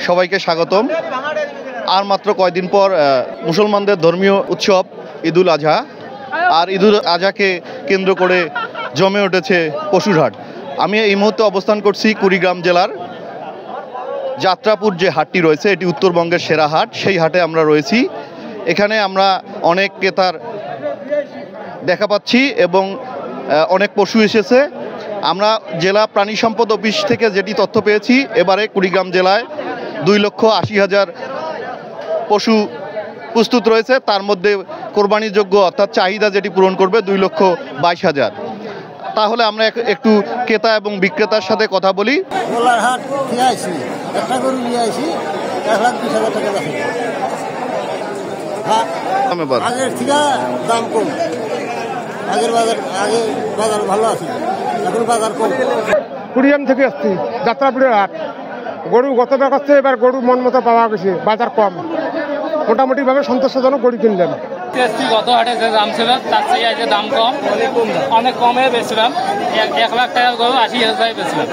সবাইকে স্বাগতম। আর মাত্র কয়দিন পর মুসলমানদের ধর্মীয় উৎসব ঈদুল আজহা, আর ঈদুল আজহাকে কেন্দ্র করে জমে উঠেছে পশুর হাট। আমি এই মুহূর্তে অবস্থান করছি কুড়িগ্রাম জেলার যাত্রাপুর যে হাটটি রয়েছে, এটি উত্তরবঙ্গের সেরা হাট। সেই হাটে আমরা রয়েছি। এখানে আমরা অনেক ক্রেতার দেখা পাচ্ছি এবং অনেক পশু এসেছে। আমরা জেলা প্রাণী সম্পদ অফিস থেকে যেটি তথ্য পেয়েছি, এবারে কুড়িগ্রাম জেলায় 2,80,000 পশু প্রস্তুত রয়েছে। তার মধ্যে কোরবানিযোগ্য অর্থাৎ চাহিদা যেটি পূরণ করবে 2,22,000। তাহলে আমরা একটু ক্রেতা এবং বিক্রেতার সাথে কথা বলি। আগের থেকে দাম কম, আগের বাজার ভালো আছে, এখন বাজার কম। কুড়িগ্রাম থেকে আসছি, যাত্রাপুরের হাট। গরু গতবার কাছে এবার গরু মন মতো পাওয়া গেছে, বাজার কম, মোটামুটিভাবে সন্তোষজনক গরু কিনলাম। গত হাটে যে দাম ছিল তার চেয়ে আজকে দাম কম, অনেক কমে বেচলাম। 1 লাখ টাকার গরু 80,000 বেচলাম।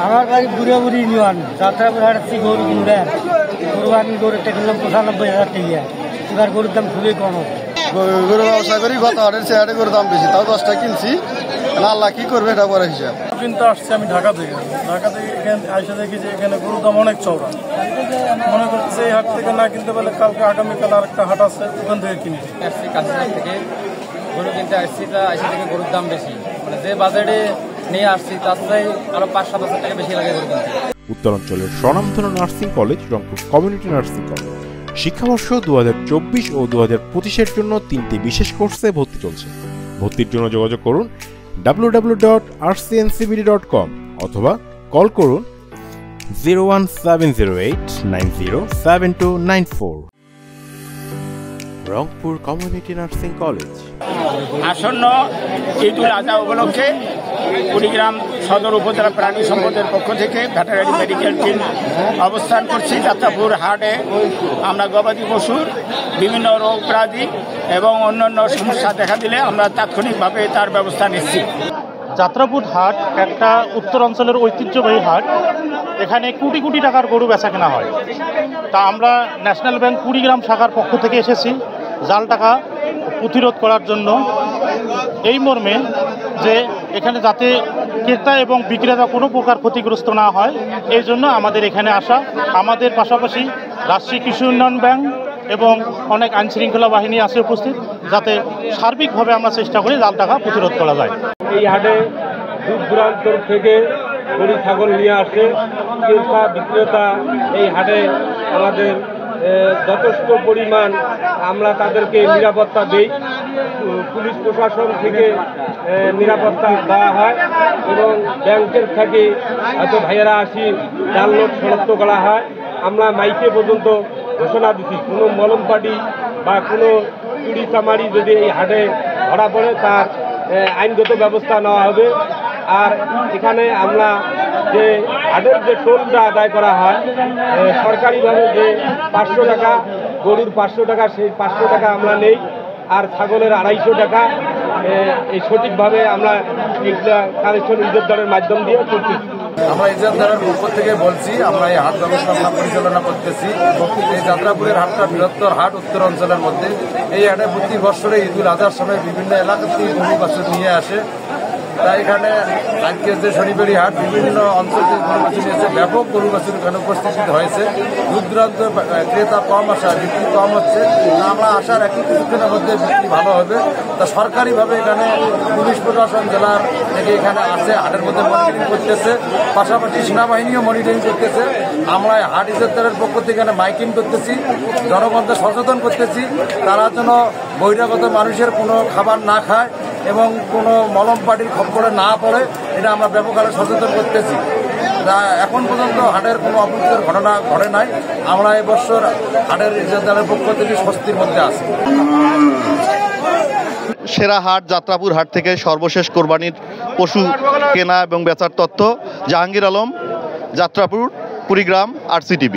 আমার কাছে বুড়ো বুড়ি নিওয়ান যাত্রাপুর হাটে গরু কিনবে, কোরবানির গরু একটা কিনলাম 95,000 টাকা। এবার গরুর দাম খুবই কম। গরু ব্যবসা করি, গত হাটের চেয়ে হাটে গরুর দাম বেশি, তাও 10টা কিনছি। আল্লাহ কি করবে এটা পরে হিসাব। কিন্তু আসছি আমি ঢাকা থেকে এখানে আইসা দেখি যে এখানে গরুর দাম অনেক চওড়া। মনে করছে এই হাট থেকে না কিনতে পারলে কালকে আগামীকাল আর একটা হাট আছে, ওখান থেকে কিনি। আসছি কাছাকাছি থেকে গরু কিনতে আসছি, তা আইসা থেকে গরুর দাম বেশি, মানে যে বাজারে নিয়ে আসছি তার চেয়ে আরো 5-7 হাজার টাকা বেশি লাগে গরু কিনতে। উত্তরাঞ্চলের স্বনামধন্য nursing college Rangpur community nursing college শিক্ষাবর্ষ 2024 ও 2025-এর জন্য 3টি বিশেষ কোর্সে ভর্তি চলছে। ভর্তির জন্য যোগাযোগ করুন www.rcncbd.com অথবা কল করুন 01708907294। Rangpur community nursing college. আসন্ন ঈদুল আজহা উপলক্ষে কুড়িগ্রাম সদর উপজেলা প্রাণী সম্পদের পক্ষ থেকে ভেটেরিনারি মেডিকেল টিম অবস্থান করছি যাত্রাপুর হাটে। আমরা গবাদি পশুর বিভিন্ন রোগ ব্যাধি এবং অন্যান্য সমস্যা দেখা দিলে আমরা তাৎক্ষণিকভাবে তার ব্যবস্থা নিচ্ছি। যাত্রাপুর হাট একটা উত্তরাঞ্চলের ঐতিহ্যবাহী হাট। এখানে কোটি কোটি টাকার গরু বেচা কেনা হয়। তা আমরা ন্যাশনাল ব্যাংক কুড়িগ্রাম শাখার পক্ষ থেকে এসেছি জাল টাকা প্রতিরোধ করার জন্য, এই মর্মে যে এখানে যাতে ক্রেতা এবং বিক্রেতা কোনো প্রকার ক্ষতিগ্রস্ত না হয়, এই জন্য আমাদের এখানে আসা। আমাদের পাশাপাশি রাষ্ট্রীয় কৃষি উন্নয়ন ব্যাংক এবং অনেক আইনশৃঙ্খলা বাহিনী আছে উপস্থিত, যাতে সার্বিকভাবে আমরা চেষ্টা করি জাল টাকা প্রতিরোধ করা যায়। এই হাটে দূর দূরান্ত থেকে গরু ছাগল নিয়ে আসে ক্রেতা বিক্রেতা। এই হাটে আমাদের যথেষ্ট পরিমাণ আমরা তাদেরকে নিরাপত্তা দিই। পুলিশ প্রশাসন থেকে নিরাপত্তা দেওয়া হয় এবং ব্যাংকের থেকে হয়তো ভাইয়েরা আসি জাল নোট শনাক্ত করা হয়। আমরা মাইকে পর্যন্ত ঘোষণা দিচ্ছি, কোনো মলম পাটি বা কোনো চুরি চামারি যদি এই হাটে ধরা পড়ে তার আইনগত ব্যবস্থা নেওয়া হবে। আর এখানে আমরা যে হাটের যে টোলটা আদায় করা হয় সরকারিভাবে, যে 500 টাকা গরুর 500 টাকা, সেই 500 টাকা আমরা নেই। আর ছাগলের 250 টাকা। এই সঠিকভাবে আমরা এইগুলা কালেকশন ইজারাদারের মাধ্যম দিয়ে করতেছি। আমরা ইজারাদারের পক্ষ থেকে বলছি, আমরা এই হাট ব্যবস্থাপনা পরিচালনা করতেছি। এই যাত্রাপুরের হাটটা বৃহত্তর হাট উত্তর অঞ্চলের মধ্যে। এই হাটে প্রতি বছরে ঈদুল আজহার সময় বিভিন্ন এলাকা থেকে গরু বাছুর নিয়ে আসে। তাই এখানে আজকের যে শনিবারি হাট, বিভিন্ন অঞ্চল থেকে গরু বাছুর নিয়েছে, ব্যাপক গরু বাছুর এখানে উপস্থিত হয়েছে। দূর দূরান্ত ক্রেতা কম আসা, বিক্রি কম হচ্ছে। আমরা আশার একই কিছুদিনের মধ্যে বিক্রি ভালো হবে। তা সরকারিভাবে এখানে পুলিশ প্রশাসন জেলার থেকে এখানে আসে, হাটের মধ্যে মনিটরিং করতেছে, পাশাপাশি সেনাবাহিনীও মনিটরিং করতেছে। আমরা হাট ইজারাদারের পক্ষ থেকে এখানে মাইকিং করতেছি, জনগণকে সচেতন করতেছি তারা যেন বহিরাগত মানুষের কোনো খাবার না খায় এবং কোনো মলম পাটির খপ্পরে না পড়ে, এটা আমরা ব্যাপক হারে সচেতন করতেছি। এখন পর্যন্ত হাটের কোনো অপ্রীতিকর ঘটনা ঘটে নাই। আমরা এবছর হাটের ইজারাদারের পক্ষ থেকে স্বস্তির মধ্যে আছি। সেরা হাট যাত্রাপুর হাট থেকে সর্বশেষ কোরবানির পশু কেনা এবং বেচার তথ্য। জাহাঙ্গীর আলম, যাত্রাপুর, কুড়িগ্রাম, RCTV।